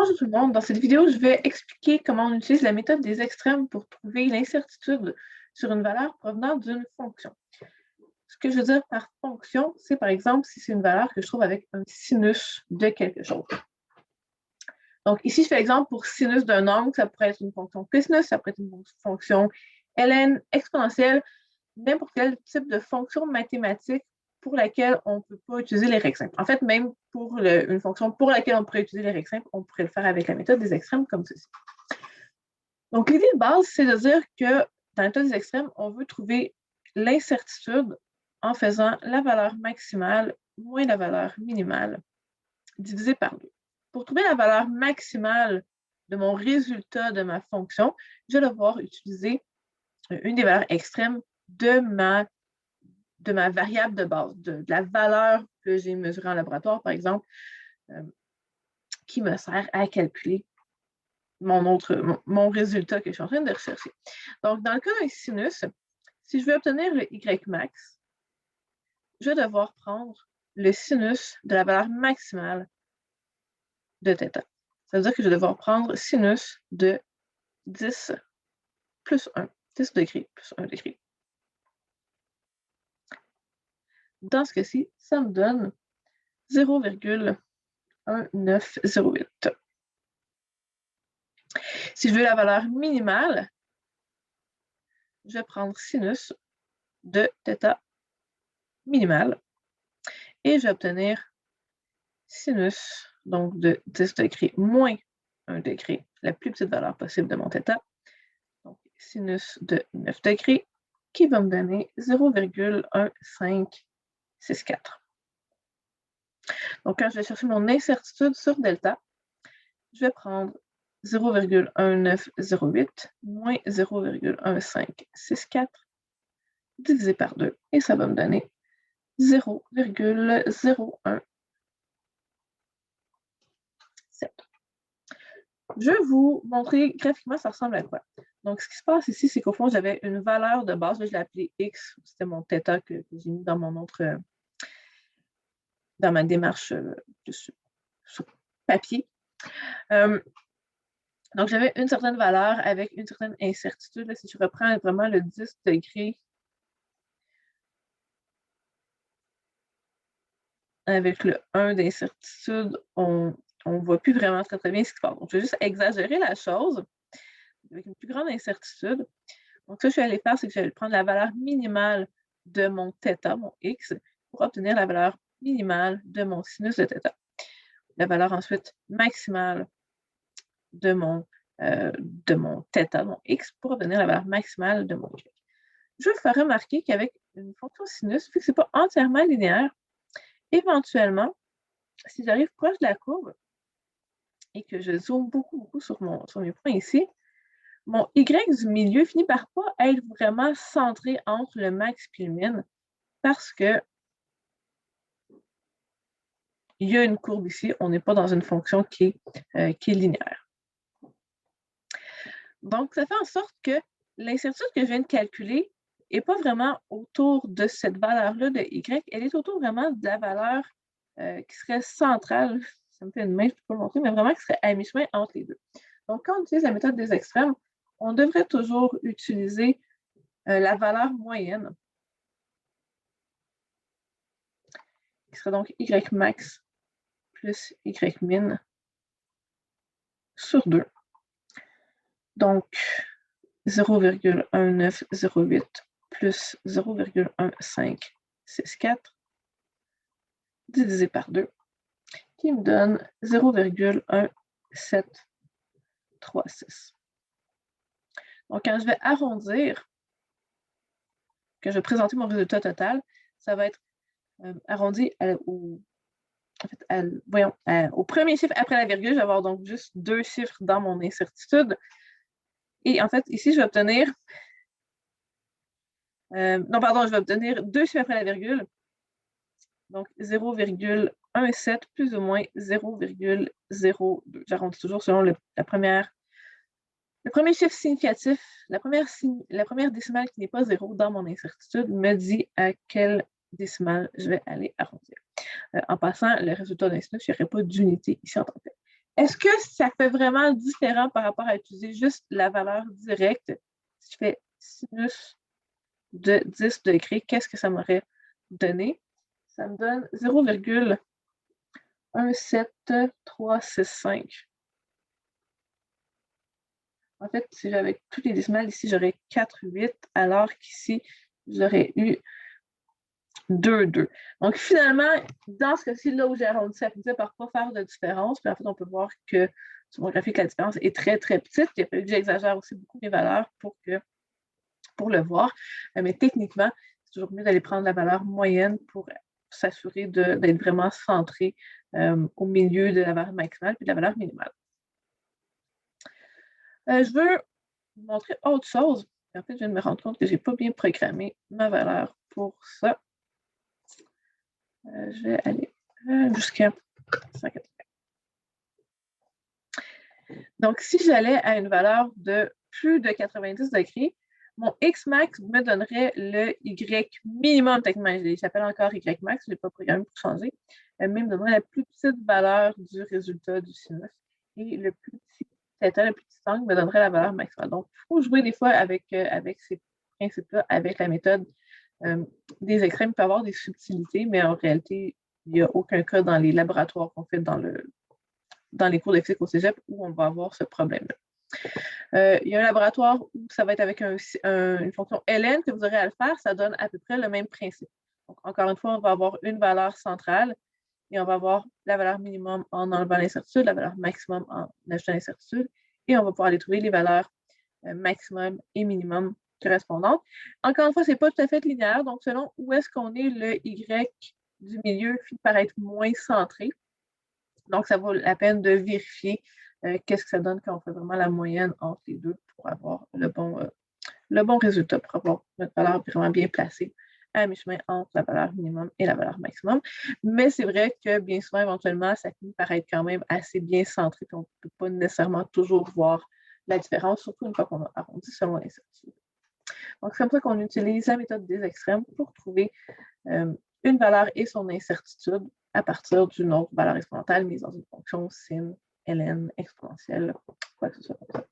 Bonjour tout le monde, dans cette vidéo, je vais expliquer comment on utilise la méthode des extrêmes pour trouver l'incertitude sur une valeur provenant d'une fonction. Ce que je veux dire par fonction, c'est par exemple si c'est une valeur que je trouve avec un sinus de quelque chose. Donc ici, je fais l'exemple pour sinus d'un angle, ça pourrait être une fonction cosinus, ça pourrait être une fonction ln, exponentielle, n'importe quel type de fonction mathématique pour laquelle on ne peut pas utiliser les règles simples. En fait, même pour une fonction pour laquelle on pourrait utiliser les règles simples, on pourrait le faire avec la méthode des extrêmes comme ceci. Donc, l'idée de base, c'est de dire que dans la méthode des extrêmes, on veut trouver l'incertitude en faisant la valeur maximale moins la valeur minimale divisée par 2. Pour trouver la valeur maximale de mon résultat de ma fonction, je vais devoir utiliser une des valeurs extrêmes de ma variable de base, de la valeur que j'ai mesurée en laboratoire, par exemple, qui me sert à calculer mon résultat que je suis en train de rechercher. Donc, dans le cas d'un sinus, si je veux obtenir le Y max, je vais devoir prendre le sinus de la valeur maximale de θ. Ça veut dire que je vais devoir prendre sinus de 10 plus 1, 10 degrés plus 1 degré. Dans ce cas-ci, ça me donne 0,1908. Si je veux la valeur minimale, je vais prendre sinus de θ minimale et je vais obtenir sinus donc de 10 degrés moins 1 degré, la plus petite valeur possible de mon θ. Donc, sinus de 9 degrés qui va me donner 0,1564. Donc, quand je vais chercher mon incertitude sur delta, je vais prendre 0,1908 moins 0,1564 divisé par 2 et ça va me donner 0,01. Je vais vous montrer graphiquement ça ressemble à quoi. Donc, ce qui se passe ici, c'est qu'au fond, j'avais une valeur de base, je l'ai appelée X, c'était mon θ que j'ai mis dans mon autre, dans ma démarche sur papier. Donc, j'avais une certaine valeur avec une certaine incertitude. Là, si je reprends vraiment le 10 degrés avec le 1 d'incertitude, on ne voit plus vraiment très, très bien ce qui se passe. Donc, je vais juste exagérer la chose avec une plus grande incertitude. Donc, ce que je vais aller faire, c'est que je vais prendre la valeur minimale de mon θ, mon X, pour obtenir la valeur minimale de mon sinus de θ. La valeur ensuite maximale de mon θ, mon X, pour obtenir la valeur maximale de mon Y. Je vous ferai remarquer qu'avec une fonction sinus, vu que ce n'est pas entièrement linéaire, éventuellement, si j'arrive proche de la courbe et que je zoome beaucoup sur mes points ici, mon Y du milieu finit par pas être vraiment centré entre le max et le min parce que il y a une courbe ici, on n'est pas dans une fonction qui est linéaire. Donc, ça fait en sorte que l'incertitude que je viens de calculer n'est pas vraiment autour de cette valeur-là de Y, elle est autour vraiment de la valeur qui serait centrale, ça me fait une main, je ne peux pas le montrer, mais vraiment qui serait à mi-chemin entre les deux. Donc, quand on utilise la méthode des extrêmes, on devrait toujours utiliser la valeur moyenne, qui serait donc Y max plus Y min sur 2. Donc, 0,1908 plus 0,1564 divisé par 2, qui me donne 0,1736. Donc, quand je vais arrondir, que je vais présenter mon résultat total, ça va être arrondi au premier chiffre après la virgule. Je vais avoir donc juste 2 chiffres dans mon incertitude. Et en fait, ici, je vais obtenir... je vais obtenir 2 chiffres après la virgule. Donc, 0,17 plus ou moins 0,02. J'arrondis toujours selon le premier chiffre significatif, la première décimale qui n'est pas 0 dans mon incertitude me dit à quelle décimale je vais aller arrondir. En passant, le résultat d'un sinus, il n'y aurait pas d'unité ici en tant que tel. Est-ce que ça fait vraiment différent par rapport à utiliser juste la valeur directe? Si je fais sinus de 10 degrés, qu'est-ce que ça m'aurait donné? Ça me donne 0,17365. En fait, si j'avais tous les décimales, ici, j'aurais 4,8, alors qu'ici, j'aurais eu 2,2. Donc, finalement, dans ce cas-ci, là où j'ai arrondi, ça finissait par ne pas faire de différence. Puis en fait, on peut voir que sur mon graphique, la différence est très, très petite. Il a fallu que j'exagère aussi beaucoup mes valeurs pour le voir. Mais techniquement, c'est toujours mieux d'aller prendre la valeur moyenne pour s'assurer d'être vraiment centré au milieu de la valeur maximale et de la valeur minimale. Je veux vous montrer autre chose. En fait, je viens de me rendre compte que je n'ai pas bien programmé ma valeur pour ça. Je vais aller jusqu'à 180. Donc, si j'allais à une valeur de plus de 90 degrés, mon X max me donnerait le Y minimum techniquement. Je l'appelle encore Y max, je ne l'ai pas programmé pour changer, mais il me donnerait la plus petite valeur du résultat du sinus. Et le plus petit θ, le plus petit angle, me donnerait la valeur maximale. Donc, il faut jouer des fois avec ces principes-là, avec la méthode des extrêmes. Il peut y avoir des subtilités, mais en réalité, il n'y a aucun cas dans les laboratoires qu'on fait dans les cours de physique au cégep où on va avoir ce problème-là. Il y a un laboratoire où ça va être avec une fonction ln que vous aurez à le faire, ça donne à peu près le même principe. Donc, encore une fois, on va avoir une valeur centrale et on va avoir la valeur minimum en enlevant l'incertitude, la valeur maximum en ajoutant l'incertitude, et on va pouvoir aller trouver les valeurs maximum et minimum correspondantes. Encore une fois, ce n'est pas tout à fait linéaire, donc selon où est-ce qu'on est, le Y du milieu finit par être moins centré. Donc, ça vaut la peine de vérifier qu'est-ce que ça donne quand on fait vraiment la moyenne entre les deux pour avoir le bon résultat, pour avoir notre valeur vraiment bien placée à mi-chemin entre la valeur minimum et la valeur maximum. Mais c'est vrai que bien souvent, éventuellement, ça finit par être quand même assez bien centré, puis on ne peut pas nécessairement toujours voir la différence, surtout une fois qu'on a arrondi selon l'incertitude. Donc, c'est comme ça qu'on utilise la méthode des extrêmes pour trouver une valeur et son incertitude à partir d'une autre valeur exponentielle mise dans une fonction sin, ln, exponentielle, quoi que ce soit comme ça.